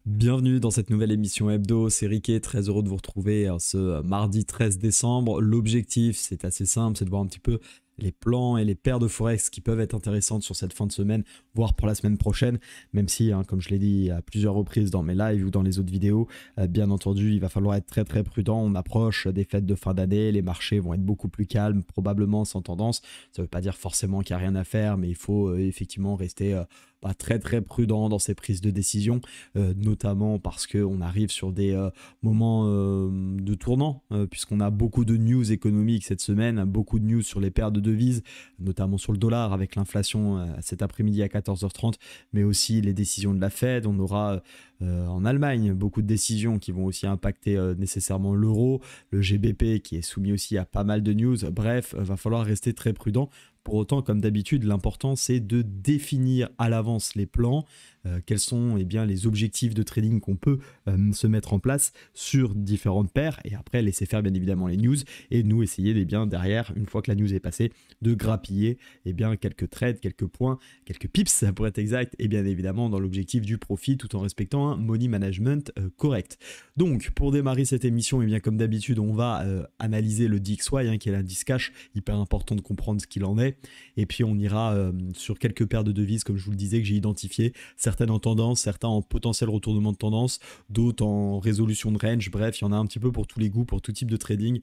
Bienvenue dans cette nouvelle émission hebdo, c'est Riquet, très heureux de vous retrouver ce mardi 13 décembre. L'objectif, c'est assez simple, c'est de voir un petit peu les plans et les paires de forex qui peuvent être intéressantes sur cette fin de semaine, voire pour la semaine prochaine, même si, comme je l'ai dit à plusieurs reprises dans mes lives ou dans les autres vidéos, bien entendu, il va falloir être très très prudent. On approche des fêtes de fin d'année, les marchés vont être beaucoup plus calmes, probablement sans tendance. Ça ne veut pas dire forcément qu'il n'y a rien à faire, mais il faut effectivement rester très très prudent dans ses prises de décision, notamment parce qu'on arrive sur des moments de tournant, puisqu'on a beaucoup de news économiques cette semaine, beaucoup de news sur les paires de devises, notamment sur le dollar avec l'inflation cet après-midi à 14h30, mais aussi les décisions de la Fed. On aura en Allemagne beaucoup de décisions qui vont aussi impacter nécessairement l'euro, le GBP qui est soumis aussi à pas mal de news. Bref, va falloir rester très prudent. Pour autant, comme d'habitude, l'important c'est de définir à l'avance les plans, quels sont bien, les objectifs de trading qu'on peut se mettre en place sur différentes paires, et après laisser faire bien évidemment les news, et nous essayer bien, derrière, une fois que la news est passée, de grappiller bien, quelques trades, quelques points, quelques pips pour être exact, et bien évidemment dans l'objectif du profit tout en respectant un money management correct. Donc pour démarrer cette émission, et bien, comme d'habitude, on va analyser le DXY, qui est l'indice cash, hyper important de comprendre ce qu'il en est. Et puis on ira sur quelques paires de devises, comme je vous le disais, que j'ai identifiées, certaines en tendance, certains en potentiel retournement de tendance, d'autres en résolution de range. Bref, il y en a un petit peu pour tous les goûts, pour tout type de trading.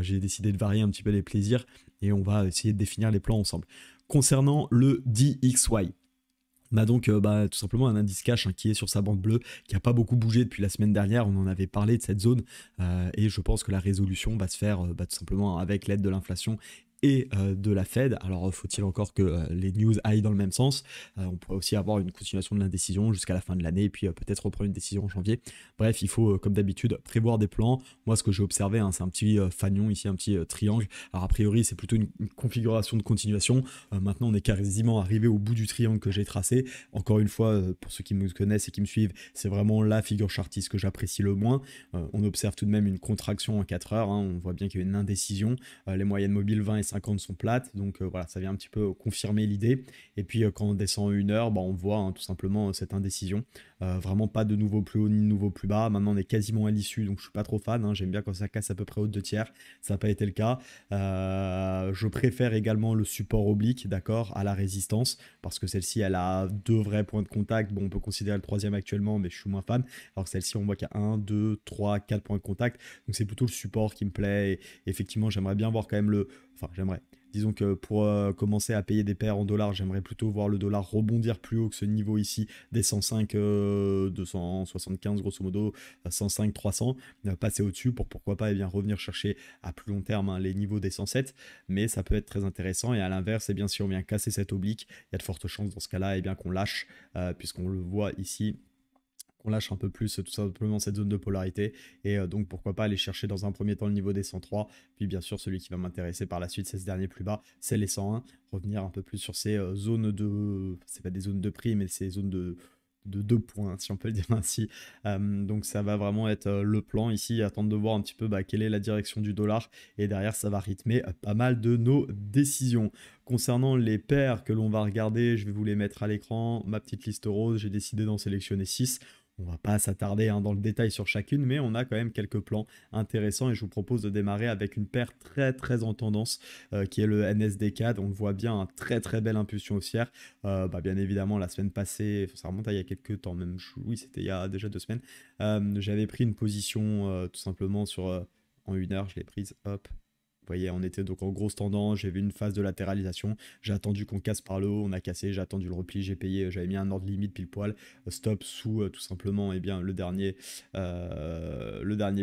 J'ai décidé de varier un petit peu les plaisirs et on va essayer de définir les plans ensemble. Concernant le DXY, on a donc tout simplement un indice cash qui est sur sa bande bleue, qui n'a pas beaucoup bougé depuis la semaine dernière. On en avait parlé de cette zone et je pense que la résolution va se faire tout simplement avec l'aide de l'inflation et de la Fed. Alors faut-il encore que les news aillent dans le même sens. On pourrait aussi avoir une continuation de l'indécision jusqu'à la fin de l'année et puis peut-être reprendre une décision en janvier. Bref, il faut comme d'habitude prévoir des plans. Moi, ce que j'ai observé, c'est un petit fanion ici, un petit triangle. Alors a priori, c'est plutôt une configuration de continuation. Maintenant, on est quasiment arrivé au bout du triangle que j'ai tracé. Encore une fois, pour ceux qui me connaissent et qui me suivent, c'est vraiment la figure chartiste que j'apprécie le moins. On observe tout de même une contraction en 4 heures. On voit bien qu'il y a une indécision. Les moyennes mobiles 20 et 50 sont plates, donc voilà, ça vient un petit peu confirmer l'idée. Et puis quand on descend 1 heure, on voit tout simplement cette indécision. Vraiment pas de nouveau plus haut ni de nouveau plus bas. Maintenant on est quasiment à l'issue, donc je suis pas trop fan. J'aime bien quand ça casse à peu près au 2/3. Ça n'a pas été le cas. Je préfère également le support oblique, d'accord, à la résistance, parce que celle-ci elle a 2 vrais points de contact. Bon, on peut considérer le troisième actuellement, mais je suis moins fan. Alors que celle-ci, on voit qu'il y a 1, 2, 3, 4 points de contact. Donc c'est plutôt le support qui me plaît. Et effectivement, j'aimerais bien voir quand même le... Enfin, j'aimerais. Disons que pour commencer à payer des paires en dollars, j'aimerais plutôt voir le dollar rebondir plus haut que ce niveau ici des 105, 275 grosso modo, 105, 300, passer au-dessus pour pourquoi pas bien, revenir chercher à plus long terme les niveaux des 107, mais ça peut être très intéressant. Et à l'inverse, bien, si on vient casser cette oblique, il y a de fortes chances dans ce cas-là bien, qu'on lâche, puisqu'on le voit ici, on lâche un peu plus tout simplement cette zone de polarité, et donc pourquoi pas aller chercher dans un premier temps le niveau des 103, puis bien sûr celui qui va m'intéresser par la suite, c'est ce dernier plus bas, c'est les 101, revenir un peu plus sur ces zones de, c'est pas des zones de prix, mais ces zones de 2 points, si on peut le dire ainsi. Donc ça va vraiment être le plan ici, attendre de voir un petit peu quelle est la direction du dollar, et derrière ça va rythmer pas mal de nos décisions. Concernant les paires que l'on va regarder, je vais vous les mettre à l'écran, ma petite liste rose, j'ai décidé d'en sélectionner 6. On va pas s'attarder dans le détail sur chacune, mais on a quand même quelques plans intéressants, et je vous propose de démarrer avec une paire très très en tendance qui est le NSD-CAD. On le voit bien, très très belle impulsion haussière. Bien évidemment, la semaine passée, ça remonte à il y a quelques temps, même, oui, c'était il y a déjà 2 semaines, j'avais pris une position tout simplement sur en 1 heure, je l'ai prise, hop. Vous voyez, on était donc en grosse tendance, j'ai vu une phase de latéralisation, j'ai attendu qu'on casse par le haut, on a cassé, j'ai attendu le repli, j'ai payé, j'avais mis un ordre limite pile poil, stop sous tout simplement bien, le dernier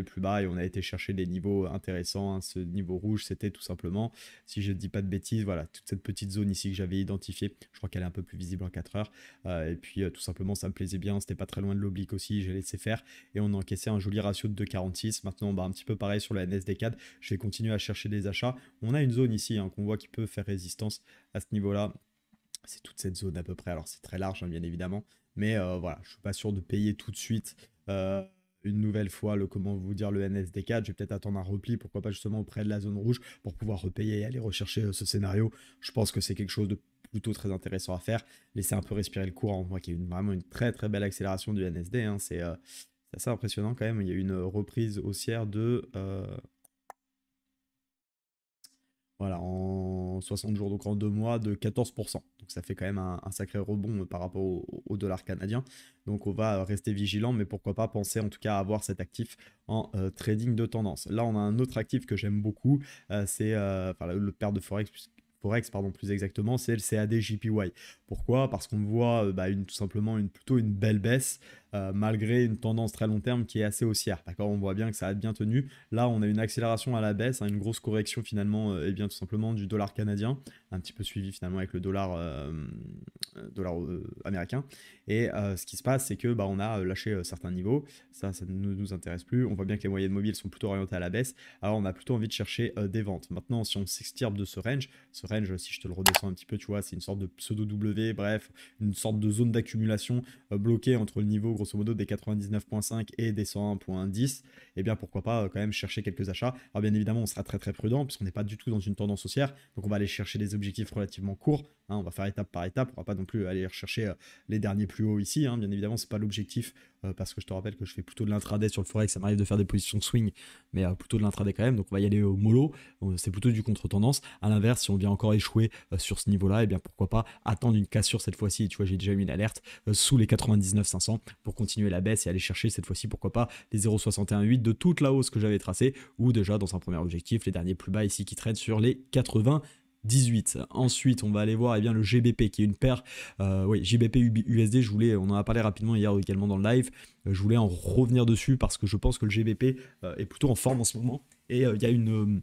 plus bas, et on a été chercher des niveaux intéressants. Ce niveau rouge, c'était tout simplement, si je ne dis pas de bêtises, voilà, toute cette petite zone ici que j'avais identifiée, je crois qu'elle est un peu plus visible en 4 heures, et puis tout simplement ça me plaisait bien, c'était pas très loin de l'oblique aussi, j'ai laissé faire, et on a encaissé un joli ratio de 2,46. Maintenant un petit peu pareil sur le NSD4, je vais continuer à chercher des achats. On a une zone ici qu'on voit qui peut faire résistance à ce niveau-là. C'est toute cette zone à peu près. Alors c'est très large, bien évidemment, mais voilà, je suis pas sûr de payer tout de suite. Une nouvelle fois comment vous dire, le NSD4, je vais peut-être attendre un repli, pourquoi pas justement auprès de la zone rouge, pour pouvoir repayer et aller rechercher ce scénario. Je pense que c'est quelque chose de plutôt très intéressant à faire. Laisser un peu respirer le cours, on voit qu'il y a vraiment une très très belle accélération du NSD, hein. C'est assez impressionnant quand même. Il y a eu une reprise haussière de voilà, en 60 jours, donc en 2 mois, de 14%. Donc ça fait quand même un sacré rebond par rapport au dollar canadien. Donc on va rester vigilant, mais pourquoi pas penser en tout cas à avoir cet actif en trading de tendance. Là, on a un autre actif que j'aime beaucoup, c'est enfin, le paire de Forex, pardon, plus exactement, c'est le CAD-JPY. Pourquoi? Parce qu'on voit tout simplement plutôt une belle baisse, malgré une tendance très long terme qui est assez haussière. D'accord, on voit bien que ça a bien tenu. Là, on a une accélération à la baisse, hein, une grosse correction finalement, et bien tout simplement du dollar canadien, un petit peu suivi finalement avec le dollar américain. Et ce qui se passe, c'est que on a lâché certains niveaux. Ça ne nous intéresse plus. On voit bien que les moyennes mobiles sont plutôt orientées à la baisse. Alors, on a plutôt envie de chercher des ventes. Maintenant, si on s'extirpe de ce range, si je te le redescends un petit peu, tu vois, c'est une sorte de pseudo W, bref, une sorte de zone d'accumulation bloquée entre le niveau grosso modo des 99.5 et des 101.10. Et bien pourquoi pas quand même chercher quelques achats. Alors bien évidemment, on sera très très prudent puisqu'on n'est pas du tout dans une tendance haussière. Donc on va aller chercher des objectifs relativement courts, hein. On va faire étape par étape. On va pas non plus aller rechercher les derniers plus hauts ici, hein. Bien évidemment, c'est pas l'objectif, parce que je te rappelle que je fais plutôt de l'intraday sur le forex. Ça m'arrive de faire des positions de swing, mais plutôt de l'intraday quand même. Donc on va y aller au mollo. C'est plutôt du contre-tendance. À l'inverse, si on vient encore échouer sur ce niveau-là, et bien pourquoi pas attendre une cassure cette fois-ci. Tu vois, j'ai déjà mis une alerte sous les 99 500 pour continuer la baisse et aller chercher cette fois-ci, pourquoi pas, les 0,618 de toute la hausse que j'avais tracée, ou déjà dans un premier objectif, les derniers plus bas ici qui traînent sur les 98. Ensuite, on va aller voir le GBP qui est une paire. Oui, GBP USD, on en a parlé rapidement hier également dans le live. Je voulais en revenir dessus parce que je pense que le GBP est plutôt en forme en ce moment. Et il y a une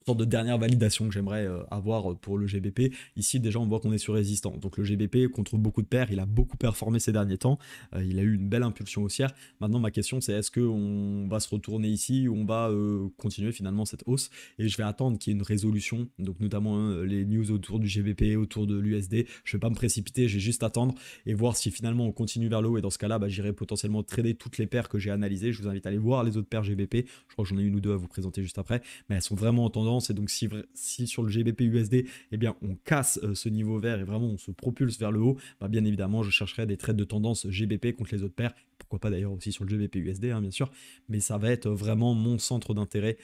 sorte de dernière validation que j'aimerais avoir pour le GBP. Ici, déjà, on voit qu'on est sur résistant. Donc le GBP, contre beaucoup de paires, il a beaucoup performé ces derniers temps. Il a eu une belle impulsion haussière. Maintenant, ma question, c'est est-ce qu'on va se retourner ici ou on va continuer finalement cette hausse? Et je vais attendre qu'il y ait une résolution, donc notamment les news autour du GBP, autour de l'USD. Je ne vais pas me précipiter, je vais juste attendre et voir si finalement on continue vers le haut. Et dans ce cas-là, j'irai potentiellement trader toutes les paires que j'ai analysées. Je vous invite à aller voir les autres paires GBP. Je crois que j'en ai une ou deux à vous présenter juste après, mais elles sont vraiment en tendance. Et donc si sur le GBP USD, on casse ce niveau vert et vraiment on se propulse vers le haut, bien évidemment je chercherai des trades de tendance GBP contre les autres paires, pourquoi pas d'ailleurs aussi sur le GBP USD, hein, bien sûr, mais ça va être vraiment mon centre d'intérêt,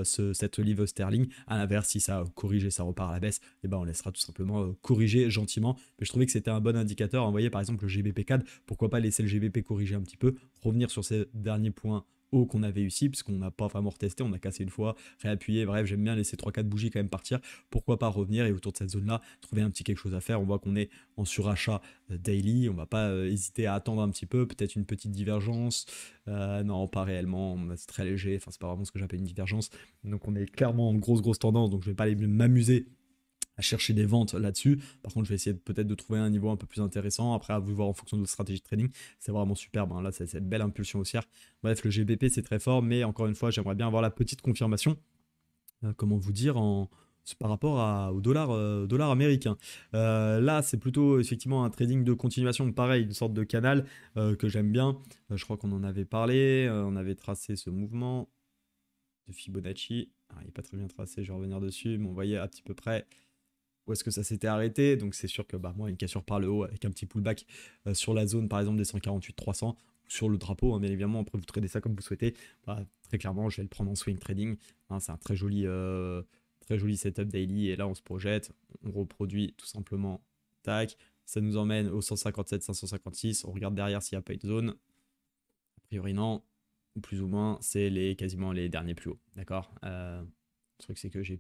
cette livre sterling. À l'inverse, si ça corrige et ça repart à la baisse, on laissera tout simplement corriger gentiment. Mais je trouvais que c'était un bon indicateur. Vous voyez par exemple le GBP CAD, pourquoi pas laisser le GBP corriger un petit peu, revenir sur ces derniers points haut qu'on avait eu ici, puisqu'on n'a pas vraiment retesté, on a cassé une fois, réappuyé, bref, j'aime bien laisser 3-4 bougies quand même partir, pourquoi pas revenir et autour de cette zone-là, trouver un petit quelque chose à faire. On voit qu'on est en surachat daily, on va pas hésiter à attendre un petit peu, peut-être une petite divergence, non, pas réellement, c'est très léger, enfin c'est pas vraiment ce que j'appelle une divergence, donc on est clairement en grosse tendance, donc je vais pas aller m'amuser à chercher des ventes là-dessus. Par contre, je vais essayer peut-être de trouver un niveau un peu plus intéressant. Après, à vous voir en fonction de votre stratégie de trading. C'est vraiment superbe, hein. Là, c'est cette belle impulsion haussière. Bref, le GBP, c'est très fort. Mais encore une fois, j'aimerais bien avoir la petite confirmation. Comment vous dire par rapport au dollar américain. Là, c'est plutôt effectivement un trading de continuation. Pareil, une sorte de canal que j'aime bien. Je crois qu'on en avait parlé. On avait tracé ce mouvement de Fibonacci. Il n'est pas très bien tracé, je vais revenir dessus. Mais on voyait à petit peu près où est-ce que ça s'était arrêté. Donc c'est sûr que moi, une cassure par le haut avec un petit pullback sur la zone par exemple des 148-300 sur le drapeau, hein, bien évidemment. Après vous tradez ça comme vous souhaitez, très clairement je vais le prendre en swing trading, hein. C'est un très joli setup daily. Et là on se projette, on reproduit tout simplement, tac, ça nous emmène au 157-556. On regarde derrière s'il n'y a pas de zone. A priori non, ou plus ou moins c'est quasiment les derniers plus hauts, d'accord. Le truc c'est que je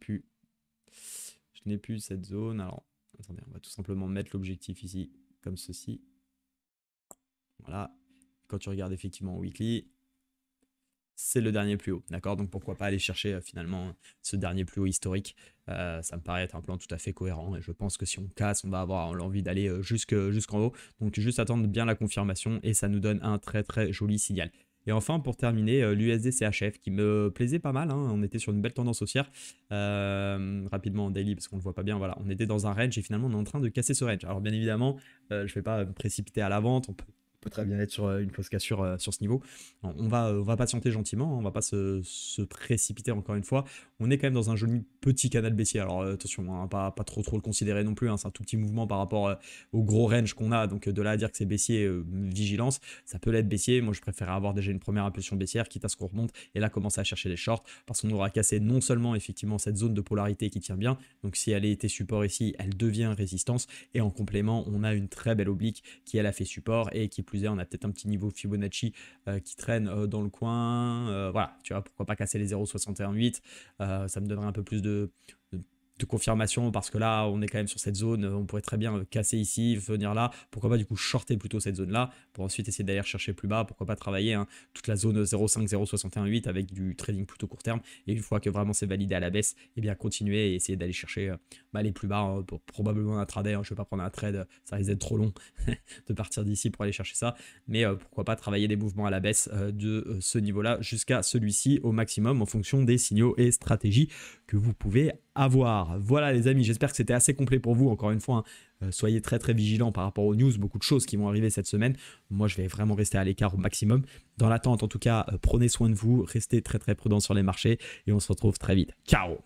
n'ai plus cette zone. Alors, attendez, on va tout simplement mettre l'objectif ici, comme ceci. Voilà. Quand tu regardes effectivement en weekly, c'est le dernier plus haut, d'accord. Donc pourquoi pas aller chercher finalement ce dernier plus haut historique. Ça me paraît être un plan tout à fait cohérent. Et je pense que si on casse, on va avoir l'envie d'aller jusqu'en haut. Donc juste attendre bien la confirmation et ça nous donne un très très joli signal. Et enfin, pour terminer, l'USD CHF qui me plaisait pas mal, hein. On était sur une belle tendance haussière. Rapidement en daily, parce qu'on ne le voit pas bien, voilà, on était dans un range et finalement on est en train de casser ce range. Alors bien évidemment, je ne vais pas me précipiter à la vente, on peut très bien être sur une fausse cassure sur ce niveau. On va patienter gentiment, on ne va pas se précipiter encore une fois. on est quand même dans un joli petit canal baissier. Alors attention, hein, pas trop le considérer non plus, hein, c'est un tout petit mouvement par rapport au gros range qu'on a, donc de là à dire que c'est baissier, vigilance, ça peut l'être baissier. Moi je préfère avoir déjà une première impulsion baissière, quitte à ce qu'on remonte et là commencer à chercher les shorts, parce qu'on aura cassé non seulement effectivement cette zone de polarité qui tient bien, donc si elle était support ici, elle devient résistance, et en complément on a une très belle oblique qui elle a fait support, et qui plus est on a peut-être un petit niveau Fibonacci qui traîne dans le coin, voilà, tu vois, pourquoi pas casser les 0,618, ça me donnerait un peu plus de confirmation, parce que là on est quand même sur cette zone, on pourrait très bien casser ici, venir là, pourquoi pas du coup shorter plutôt cette zone là pour ensuite essayer d'aller chercher plus bas, pourquoi pas travailler hein, toute la zone 0,5 0,618 avec du trading plutôt court terme, et une fois que vraiment c'est validé à la baisse, et bien continuer et essayer d'aller chercher les plus bas hein, pour probablement un trader, hein, je vais pas prendre un trade, ça risque d'être trop long de partir d'ici pour aller chercher ça, mais pourquoi pas travailler des mouvements à la baisse de ce niveau là jusqu'à celui-ci au maximum en fonction des signaux et stratégies que vous pouvez avoir. Voilà les amis, j'espère que c'était assez complet pour vous. Encore une fois, hein, soyez très vigilants par rapport aux news, beaucoup de choses qui vont arriver cette semaine. Moi je vais vraiment rester à l'écart au maximum. Dans l'attente en tout cas, prenez soin de vous, restez très prudents sur les marchés et on se retrouve très vite. Ciao.